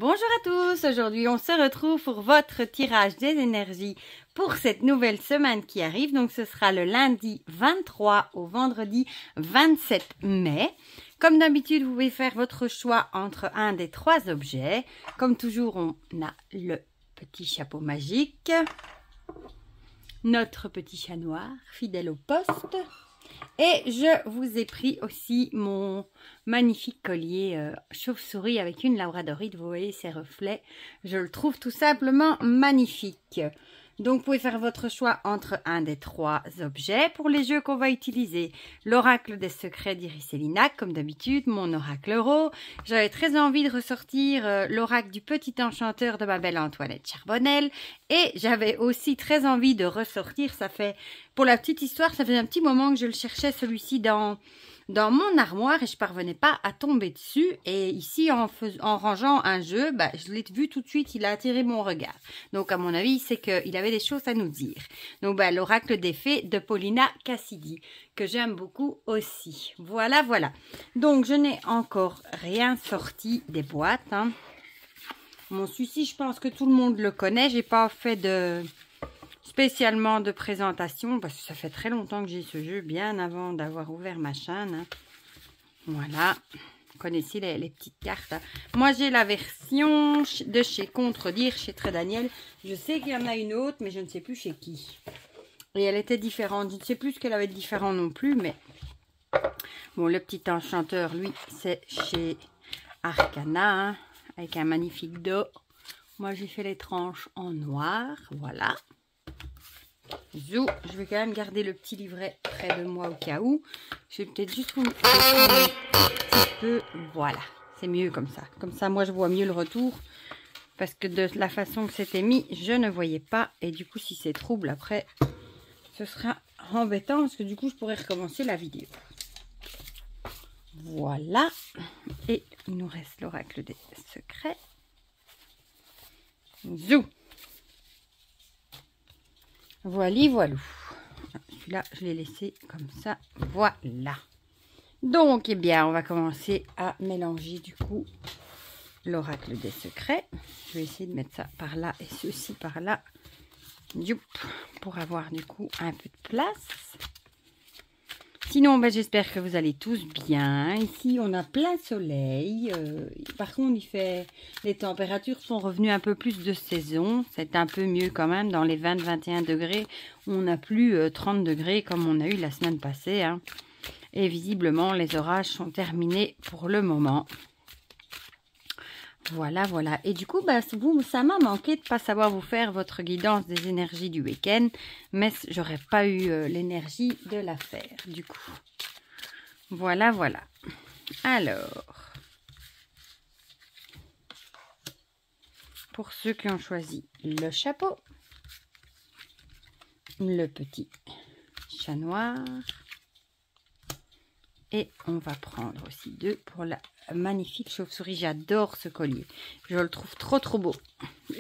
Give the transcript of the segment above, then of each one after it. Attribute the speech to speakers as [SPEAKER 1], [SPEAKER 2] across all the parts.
[SPEAKER 1] Bonjour à tous, aujourd'hui on se retrouve pour votre tirage des énergies pour cette nouvelle semaine qui arrive. Donc ce sera le lundi 23 au vendredi 27 mai. Comme d'habitude, vous pouvez faire votre choix entre un des trois objets. Comme toujours, on a le petit chapeau magique, notre petit chat noir fidèle au poste. Et je vous ai pris aussi mon magnifique collier chauve-souris avec une labradorite. Vous voyez ses reflets. Je le trouve tout simplement magnifique. Donc, vous pouvez faire votre choix entre un des trois objets. Pour les jeux qu'on va utiliser, l'oracle des secrets d'Iris et Linac, comme d'habitude, mon oracle euro. J'avais très envie de ressortir l'oracle du petit enchanteur de ma belle Antoinette Charbonnel. Et j'avais aussi très envie de ressortir, pour la petite histoire, ça faisait un petit moment que je le cherchais, celui-ci dans mon armoire, et je parvenais pas à tomber dessus. Et ici, en rangeant un jeu, je l'ai vu tout de suite, il a attiré mon regard. Donc, à mon avis, c'est qu'il avait des choses à nous dire. Donc, l'oracle des fées de Paulina Cassidy, que j'aime beaucoup aussi. Voilà, voilà. Donc, je n'ai encore rien sorti des boîtes. Mon souci, je pense que tout le monde le connaît. J'ai pas fait spécialement de présentation parce que ça fait très longtemps que j'ai ce jeu, bien avant d'avoir ouvert ma chaîne. Voilà, vous connaissez les petites cartes. Moi j'ai la version de chez Contredire, chez Très Daniel. Je sais qu'il y en a une autre, mais je ne sais plus chez qui. Et elle était différente. Je ne sais plus ce qu'elle avait de différent non plus, mais bon, le petit enchanteur, lui, c'est chez Arcana, avec un magnifique dos. Moi j'ai fait les tranches en noir, voilà. Zou, je vais quand même garder le petit livret près de moi au cas où. Je vais peut-être juste vous un petit peu. Voilà, c'est mieux comme ça. Comme ça, moi, je vois mieux le retour. Parce que de la façon que c'était mis, je ne voyais pas. Et du coup, si c'est trouble après, ce sera embêtant. Parce que du coup, je pourrais recommencer la vidéo. Voilà. Et il nous reste l'oracle des secrets. Zou. Voilà, voilà. Celui-là, je l'ai laissé comme ça. Voilà. Donc, eh bien, on va commencer à mélanger du coup l'oracle des secrets. Je vais essayer de mettre ça par là et ceci par là. Youp, pour avoir du coup un peu de place. Sinon, j'espère que vous allez tous bien. Ici, on a plein soleil. Par contre, les températures sont revenues un peu plus de saison. C'est un peu mieux quand même. Dans les 20-21 degrés, on n'a plus 30 degrés comme on a eu la semaine passée. Et visiblement, les orages sont terminés pour le moment. Voilà, voilà. Et du coup, ça m'a manqué de ne pas savoir vous faire votre guidance des énergies du week-end. Mais j'aurais pas eu l'énergie de la faire, du coup. Voilà, voilà. Alors, pour ceux qui ont choisi le chapeau, le petit chat noir. Et on va prendre aussi deux pour la magnifique chauve-souris. J'adore ce collier. Je le trouve trop, trop beau.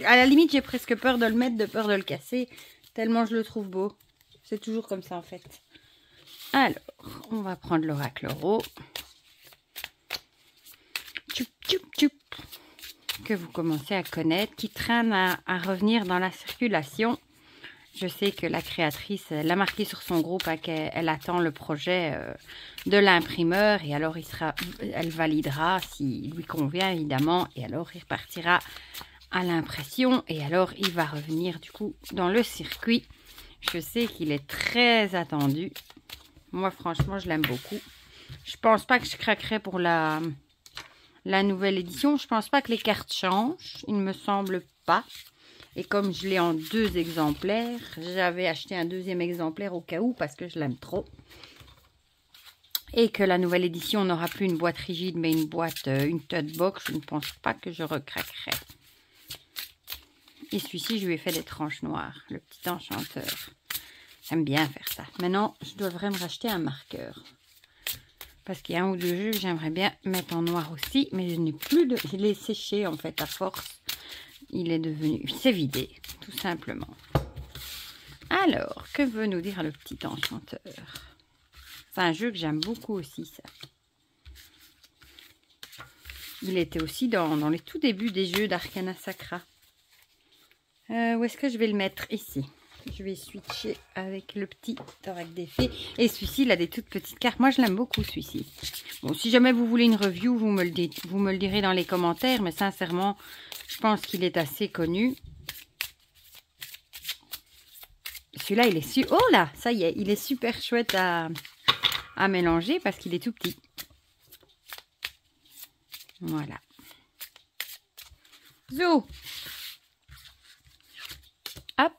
[SPEAKER 1] À la limite, j'ai presque peur de le mettre, de peur de le casser. Tellement je le trouve beau. C'est toujours comme ça, en fait. Alors, on va prendre l'oracle euro. Tchoup, tchoup, tchoup. Que vous commencez à connaître. Qui traîne à revenir dans la circulation. Je sais que la créatrice l'a marqué sur son groupe qu'elle attend le projet de l'imprimeur et alors elle validera s'il lui convient évidemment et alors il repartira à l'impression et alors il va revenir du coup dans le circuit. Je sais qu'il est très attendu. Moi franchement je l'aime beaucoup. Je pense pas que je craquerai pour la nouvelle édition. Je pense pas que les cartes changent. Il ne me semble pas. Et comme je l'ai en 2 exemplaires, j'avais acheté un 2e exemplaire au cas où parce que je l'aime trop. Et que la nouvelle édition n'aura plus une boîte rigide mais une tote box. Je ne pense pas que je recraquerai. Et celui-ci, je lui ai fait des tranches noires, le petit enchanteur. J'aime bien faire ça. Maintenant, je devrais me racheter un marqueur. Parce qu'il y a 1 ou 2 jeux que j'aimerais bien mettre en noir aussi. Mais je n'ai plus de... Je l'ai séché en fait à force. Il est devenu... C'est vidé, tout simplement. Alors, que veut nous dire le petit enchanteur? C'est un jeu que j'aime beaucoup aussi, ça. Il était aussi dans les tout débuts des jeux d'Arcana Sacra. Où est-ce que je vais le mettre? Ici. Je vais switcher avec le petit Oracle des Fées. Et celui-ci, il a des toutes petites cartes. Moi, je l'aime beaucoup, celui-ci. Bon, si jamais vous voulez une review, vous me le direz dans les commentaires. Mais sincèrement, je pense qu'il est assez connu. Celui-là, il est oh là, ça y est, il est super chouette à mélanger parce qu'il est tout petit. Voilà. Zou. Hop.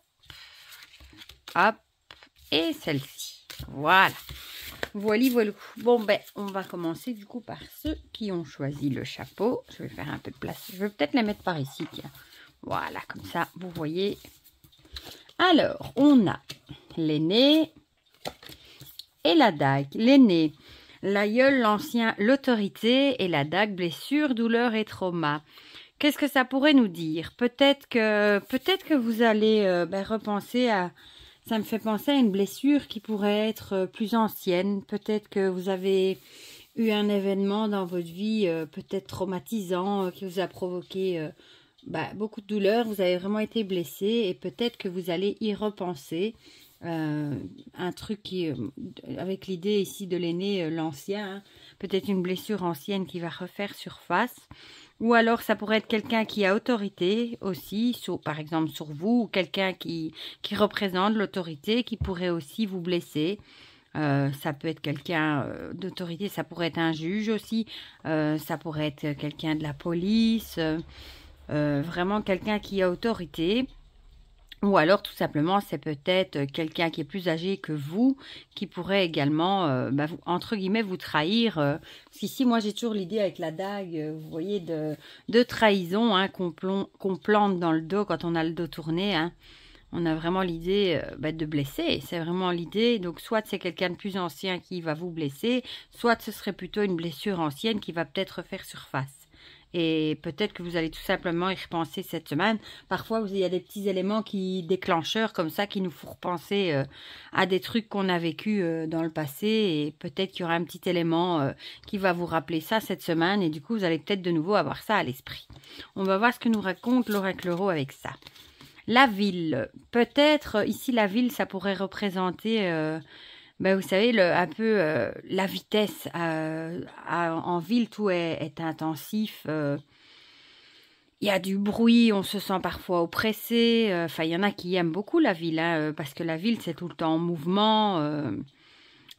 [SPEAKER 1] Hop. Et celle-ci. Voilà. Voilà, voilà. Bon, ben, on va commencer du coup par ceux qui ont choisi le chapeau. Je vais faire un peu de place. Je vais peut-être les mettre par ici, tiens. Voilà, comme ça, vous voyez. Alors, on a l'aîné et la dague. L'aîné, l'aïeul, l'ancien, l'autorité, et la dague, blessure, douleur et trauma. Qu'est-ce que ça pourrait nous dire? Peut-être que vous allez repenser à... Ça me fait penser à une blessure qui pourrait être plus ancienne. Peut-être que vous avez eu un événement dans votre vie peut-être traumatisant qui vous a provoqué beaucoup de douleur. Vous avez vraiment été blessé et peut-être que vous allez y repenser. Un truc qui, avec l'idée ici de l'aîné, l'ancien, hein, peut-être une blessure ancienne qui va refaire surface. Ou alors ça pourrait être quelqu'un qui a autorité aussi, par exemple sur vous, ou quelqu'un qui représente l'autorité, qui pourrait aussi vous blesser. Ça peut être quelqu'un d'autorité, ça pourrait être un juge aussi, ça pourrait être quelqu'un de la police, vraiment quelqu'un qui a autorité. Ou alors tout simplement c'est peut-être quelqu'un qui est plus âgé que vous, qui pourrait également, entre guillemets, vous trahir. Parce qu'ici moi j'ai toujours l'idée avec la dague, vous voyez, de trahison hein, qu'on plante dans le dos quand on a le dos tourné. Hein. On a vraiment l'idée de blesser, c'est vraiment l'idée. Donc soit c'est quelqu'un de plus ancien qui va vous blesser, soit ce serait plutôt une blessure ancienne qui va peut-être refaire surface. Et peut-être que vous allez tout simplement y repenser cette semaine. Parfois, il y a des petits éléments déclencheurs comme ça qui nous font repenser à des trucs qu'on a vécu dans le passé. Et peut-être qu'il y aura un petit élément qui va vous rappeler ça cette semaine. Et du coup, vous allez peut-être de nouveau avoir ça à l'esprit. On va voir ce que nous raconte l'oracle Euro avec ça. La ville. Peut-être, ici, la ville, ça pourrait représenter... vous savez, un peu la vitesse. En ville, tout est intensif. Il y a du bruit, on se sent parfois oppressé. Enfin, il y en a qui aiment beaucoup la ville, hein, parce que la ville, c'est tout le temps en mouvement.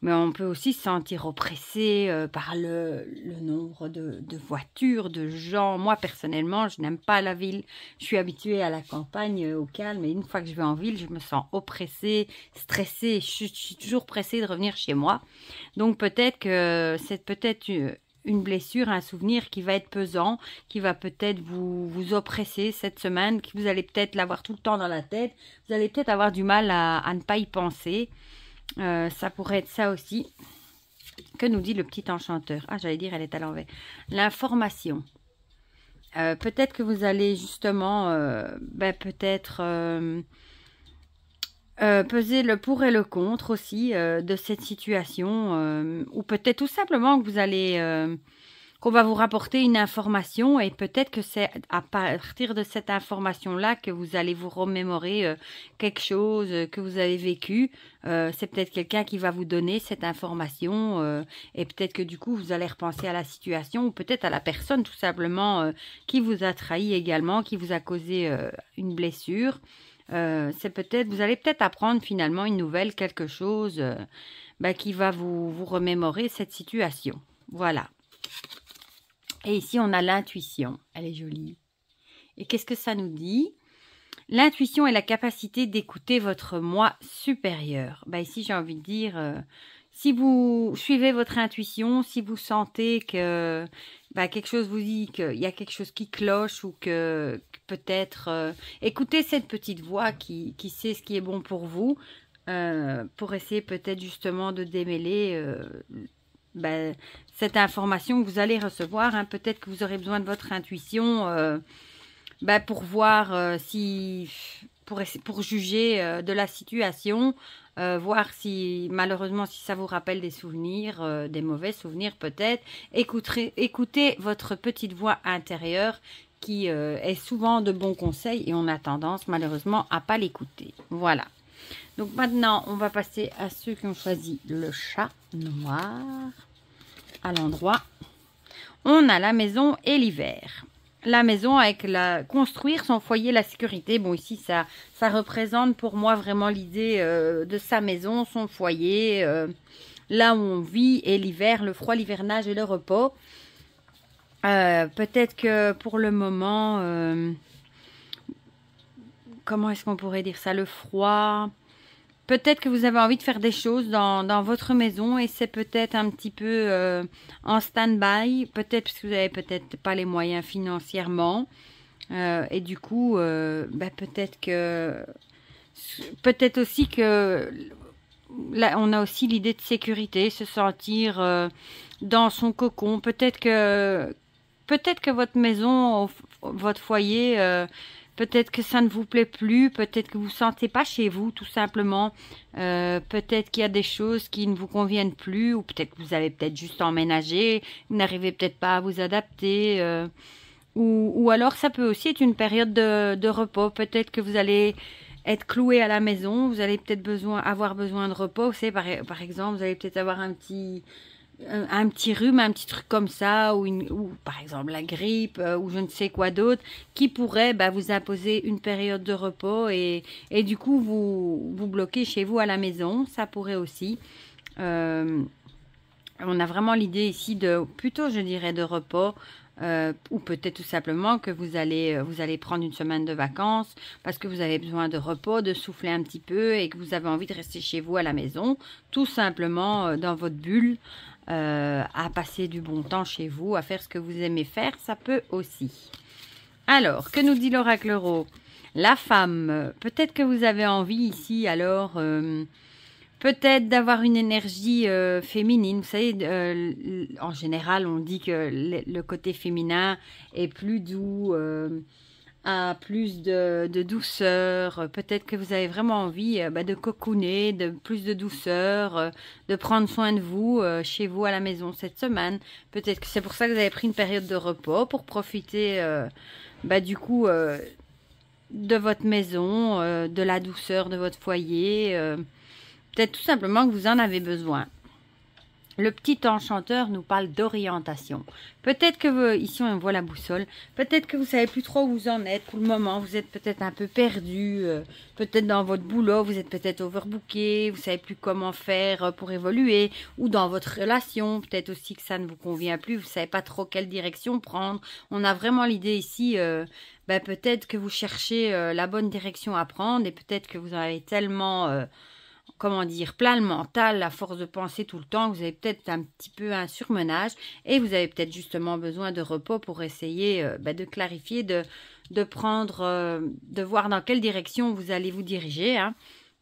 [SPEAKER 1] Mais on peut aussi se sentir oppressé par le nombre de voitures, de gens. Moi, personnellement, je n'aime pas la ville. Je suis habituée à la campagne, au calme. Et une fois que je vais en ville, je me sens oppressée, stressée. Je suis toujours pressée de revenir chez moi. Donc, peut-être que c'est peut-être une blessure, un souvenir qui va être pesant, qui va peut-être vous oppresser cette semaine, que vous allez peut-être l'avoir tout le temps dans la tête. Vous allez peut-être avoir du mal à ne pas y penser. Ça pourrait être ça aussi. Que nous dit le petit enchanteur? Ah, j'allais dire, elle est à l'envers. L'information. Peut-être que vous allez justement, peut-être peser le pour et le contre aussi de cette situation. Ou peut-être tout simplement que vous allez... qu'on va vous rapporter une information et peut-être que c'est à partir de cette information-là que vous allez vous remémorer quelque chose que vous avez vécu. C'est peut-être quelqu'un qui va vous donner cette information et peut-être que du coup, vous allez repenser à la situation ou peut-être à la personne tout simplement qui vous a trahi également, qui vous a causé une blessure. C'est peut-être, vous allez peut-être apprendre finalement une nouvelle, quelque chose qui va vous remémorer cette situation. Voilà. Et ici, on a l'intuition. Elle est jolie. Et qu'est-ce que ça nous dit? L'intuition est la capacité d'écouter votre moi supérieur. Ici, j'ai envie de dire, si vous suivez votre intuition, si vous sentez que quelque chose vous dit qu'il y a quelque chose qui cloche ou que peut-être... écoutez cette petite voix qui sait ce qui est bon pour vous, pour essayer peut-être justement de démêler... cette information que vous allez recevoir, hein, peut-être que vous aurez besoin de votre intuition pour voir si pour juger de la situation, voir si malheureusement si ça vous rappelle des souvenirs, des mauvais souvenirs peut-être. Écoutez votre petite voix intérieure qui est souvent de bons conseils et on a tendance malheureusement à pas l'écouter. Voilà. Donc maintenant, on va passer à ceux qui ont choisi le chat noir. À l'endroit, on a la maison et l'hiver. La maison avec construire son foyer, la sécurité. Bon, ici, ça représente pour moi vraiment l'idée de sa maison, son foyer, là où on vit, et l'hiver, le froid, l'hivernage et le repos. Peut-être que pour le moment, comment est-ce qu'on pourrait dire ça, le froid. Peut-être que vous avez envie de faire des choses dans votre maison et c'est peut-être un petit peu en stand-by. Peut-être parce que vous n'avez peut-être pas les moyens financièrement. Et du coup, peut-être aussi que là, on a aussi l'idée de sécurité, se sentir dans son cocon. Peut-être que votre maison, votre foyer... peut-être que ça ne vous plaît plus, peut-être que vous ne vous sentez pas chez vous, tout simplement. Peut-être qu'il y a des choses qui ne vous conviennent plus, ou peut-être que vous avez peut-être juste emménagé, vous n'arrivez peut-être pas à vous adapter. Ou alors, ça peut aussi être une période de repos. Peut-être que vous allez être cloué à la maison, vous allez peut-être avoir besoin de repos. Vous savez, par exemple, vous allez peut-être avoir un petit rhume, un petit truc comme ça, ou par exemple la grippe, ou je ne sais quoi d'autre, qui pourrait vous imposer une période de repos et du coup vous bloquer chez vous à la maison. Ça pourrait aussi. On a vraiment l'idée ici plutôt je dirais de repos, ou peut-être tout simplement que vous allez prendre une semaine de vacances parce que vous avez besoin de repos, de souffler un petit peu et que vous avez envie de rester chez vous à la maison, tout simplement dans votre bulle. À passer du bon temps chez vous, à faire ce que vous aimez faire, ça peut aussi. Alors, que nous dit l'oracle Euro? La femme, peut-être que vous avez envie ici, alors, peut-être d'avoir une énergie féminine. Vous savez, en général, on dit que le côté féminin est plus doux, à plus de douceur. Peut-être que vous avez vraiment envie de cocooner, de plus de douceur, de prendre soin de vous chez vous à la maison cette semaine. Peut-être que c'est pour ça que vous avez pris une période de repos pour profiter du coup de votre maison, de la douceur de votre foyer. Peut-être tout simplement que vous en avez besoin. Le petit enchanteur nous parle d'orientation. Peut-être que ici on voit la boussole. Peut-être que vous savez plus trop où vous en êtes pour le moment. Vous êtes peut-être un peu perdu. Peut-être dans votre boulot, vous êtes peut-être overbooké. Vous savez plus comment faire pour évoluer. Ou dans votre relation, peut-être aussi que ça ne vous convient plus. Vous savez pas trop quelle direction prendre. On a vraiment l'idée ici. Peut-être que vous cherchez la bonne direction à prendre et peut-être que vous en avez tellement comment dire, plein le mental, à force de penser tout le temps, vous avez peut-être un petit peu un surmenage et vous avez peut-être justement besoin de repos pour essayer de clarifier, de prendre, de voir dans quelle direction vous allez vous diriger, hein,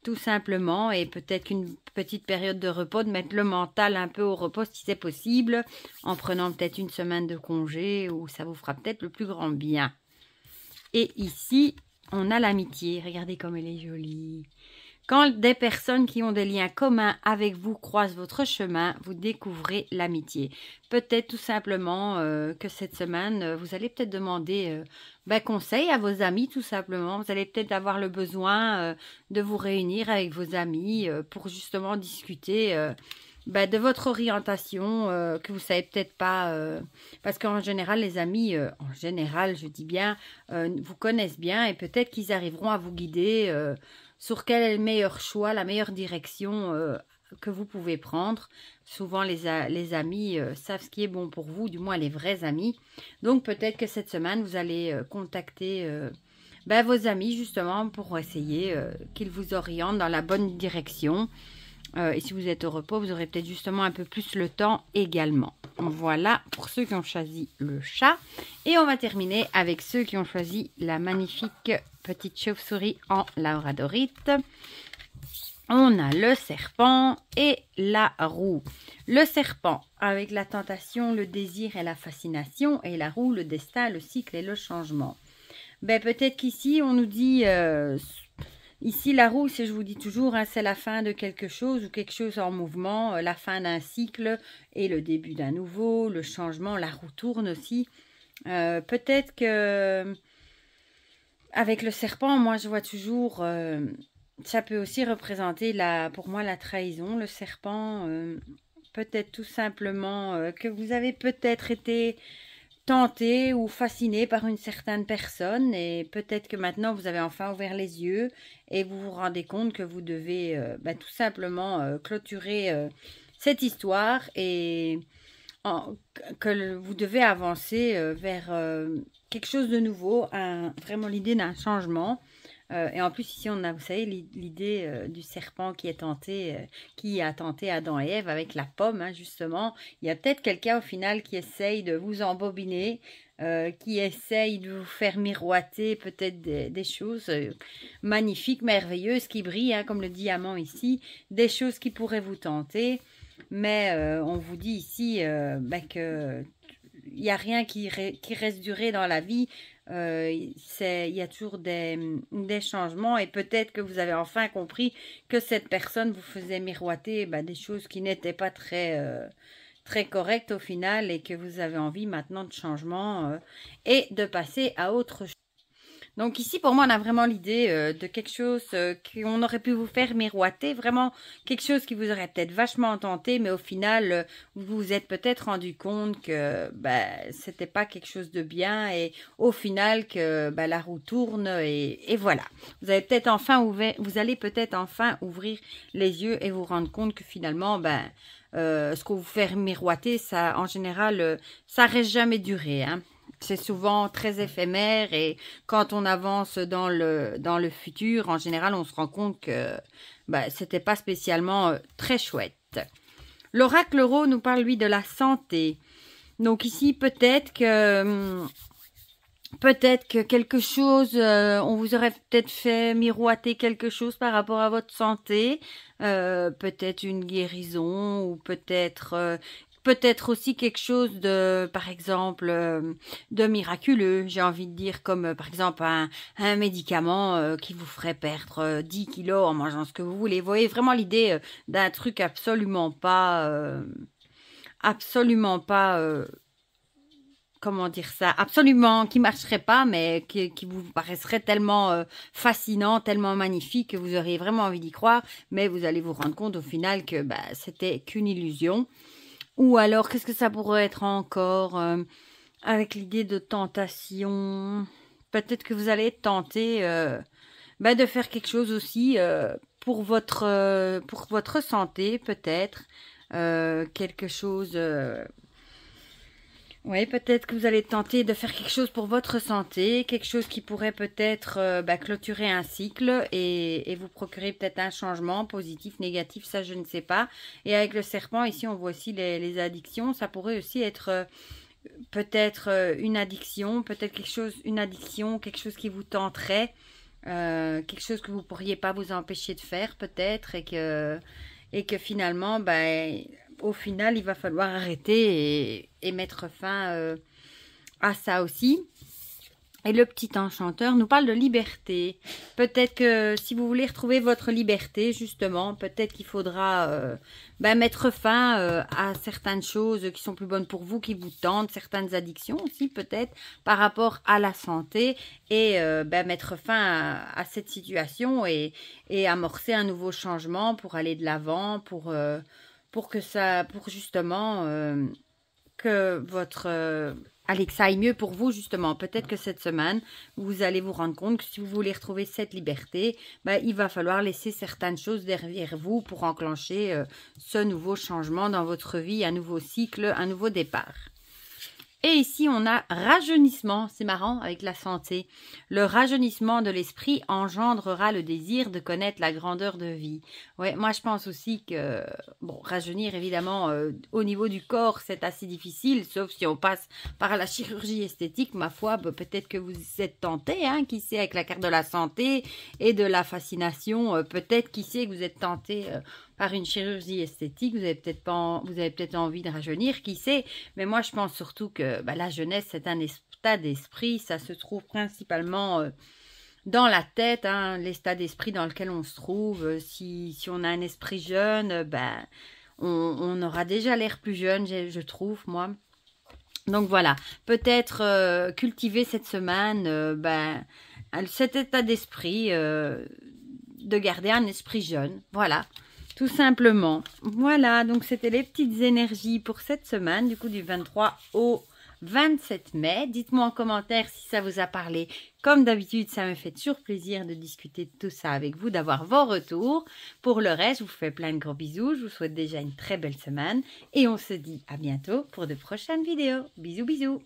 [SPEAKER 1] tout simplement, et peut-être qu'une petite période de repos, de mettre le mental un peu au repos si c'est possible, en prenant peut-être une semaine de congé où ça vous fera peut-être le plus grand bien. Et ici, on a l'amitié, regardez comme elle est jolie. Quand des personnes qui ont des liens communs avec vous croisent votre chemin, vous découvrez l'amitié. Peut-être tout simplement que cette semaine, vous allez peut-être demander conseil à vos amis, tout simplement. Vous allez peut-être avoir le besoin de vous réunir avec vos amis pour justement discuter de votre orientation que vous savez peut-être pas. Parce qu'en général, les amis, en général, je dis bien, vous connaissent bien et peut-être qu'ils arriveront à vous guider sur quel est le meilleur choix, la meilleure direction que vous pouvez prendre. Souvent, les amis savent ce qui est bon pour vous, du moins les vrais amis. Donc, peut-être que cette semaine, vous allez contacter vos amis, justement, pour essayer qu'ils vous orientent dans la bonne direction. Et si vous êtes au repos, vous aurez peut-être justement un peu plus le temps également. Voilà pour ceux qui ont choisi le chat. Et on va terminer avec ceux qui ont choisi la magnifique petite chauve-souris en labradorite. On a le serpent et la roue. Le serpent avec la tentation, le désir et la fascination. Et la roue, le destin, le cycle et le changement. Peut-être qu'ici, on nous dit Ici, la roue, je vous dis toujours, hein, c'est la fin de quelque chose ou quelque chose en mouvement, la fin d'un cycle et le début d'un nouveau, le changement, la roue tourne aussi. Peut-être que avec le serpent, moi, je vois toujours, ça peut aussi représenter, pour moi, la trahison, le serpent. Peut-être tout simplement que vous avez peut-être été tenté ou fasciné par une certaine personne et peut-être que maintenant vous avez enfin ouvert les yeux et vous vous rendez compte que vous devez tout simplement clôturer cette histoire et que vous devez avancer vers quelque chose de nouveau, vraiment l'idée d'un changement. Et en plus ici on a, vous savez, l'idée du serpent qui a tenté Adam et Ève avec la pomme, hein, justement. Il y a peut-être quelqu'un au final qui essaye de vous embobiner, qui essaye de vous faire miroiter peut-être des choses magnifiques, merveilleuses, qui brillent, hein, comme le diamant ici, des choses qui pourraient vous tenter. Mais on vous dit ici que il n'y a rien qui reste duré dans la vie. Il y a toujours des changements et peut-être que vous avez enfin compris que cette personne vous faisait miroiter des choses qui n'étaient pas très correctes au final et que vous avez envie maintenant de changement et de passer à autre chose. Donc ici, pour moi, on a vraiment l'idée de quelque chose qu'on aurait pu vous faire miroiter, vraiment quelque chose qui vous aurait peut-être vachement tenté, mais au final, vous vous êtes peut-être rendu compte que c'était pas quelque chose de bien et au final que la roue tourne et voilà. Vous allez peut-être enfin ouvrir les yeux et vous rendre compte que finalement, ce qu'on vous fait miroiter, ça, en général, ça reste jamais duré, hein. C'est souvent très éphémère et quand on avance dans le futur, en général, on se rend compte que c'était pas spécialement très chouette. L'oracle Euro nous parle, lui, de la santé. Donc ici, peut-être que quelque chose, on vous aurait peut-être fait miroiter quelque chose par rapport à votre santé, peut-être une guérison ou peut-être aussi quelque chose de, par exemple, de miraculeux, j'ai envie de dire, comme par exemple un médicament qui vous ferait perdre 10 kilos en mangeant ce que vous voulez. Vous voyez vraiment l'idée d'un truc absolument pas, comment dire ça, absolument qui marcherait pas, mais qui vous paraîtrait tellement fascinant, tellement magnifique que vous auriez vraiment envie d'y croire, mais vous allez vous rendre compte au final que c'était qu'une illusion. Ou alors, qu'est-ce que ça pourrait être encore avec l'idée de tentation? Peut-être que vous allez être tenté de faire quelque chose aussi pour votre santé, peut-être. Quelque chose... Oui, peut-être que vous allez tenter de faire quelque chose pour votre santé, quelque chose qui pourrait peut-être clôturer un cycle et vous procurer peut-être un changement positif, négatif, ça je ne sais pas. Et avec le serpent, ici on voit aussi les addictions, ça pourrait aussi être peut-être une addiction, peut-être quelque chose qui vous tenterait, quelque chose que vous pourriez pas vous empêcher de faire peut-être et que finalement, au final, il va falloir arrêter et mettre fin à ça aussi. Et le petit enchanteur nous parle de liberté. Peut-être que si vous voulez retrouver votre liberté, justement, peut-être qu'il faudra mettre fin à certaines choses qui sont plus bonnes pour vous, qui vous tentent, certaines addictions aussi, peut-être, par rapport à la santé, et mettre fin à cette situation et amorcer un nouveau changement pour aller de l'avant, pour justement que allez, que ça aille mieux pour vous, justement. Peut-être que cette semaine, vous allez vous rendre compte que si vous voulez retrouver cette liberté, il va falloir laisser certaines choses derrière vous pour enclencher ce nouveau changement dans votre vie, un nouveau cycle, un nouveau départ. Et ici, on a rajeunissement. C'est marrant avec la santé. Le rajeunissement de l'esprit engendrera le désir de connaître la grandeur de vie. Ouais, moi, je pense aussi que, bon, rajeunir, évidemment, au niveau du corps, c'est assez difficile, sauf si on passe par la chirurgie esthétique. Ma foi, peut-être que vous êtes tenté, hein, qui sait, avec la carte de la santé et de la fascination. Peut-être, qui sait, que vous êtes tenté par une chirurgie esthétique, vous avez peut-être envie de rajeunir, qui sait, mais moi je pense surtout que la jeunesse c'est un état d'esprit, ça se trouve principalement dans la tête, hein, l'état d'esprit dans lequel on se trouve. Si on a un esprit jeune, ben, on aura déjà l'air plus jeune, je trouve, moi. Donc voilà, peut-être cultiver cette semaine ben, cet état d'esprit, de garder un esprit jeune. Voilà, tout simplement. Voilà, donc c'était les petites énergies pour cette semaine, du coup du 23 au 27 mai. Dites-moi en commentaire si ça vous a parlé. Comme d'habitude, ça me fait toujours plaisir de discuter de tout ça avec vous, d'avoir vos retours. Pour le reste, je vous fais plein de gros bisous. Je vous souhaite déjà une très belle semaine. Et on se dit à bientôt pour de prochaines vidéos. Bisous, bisous.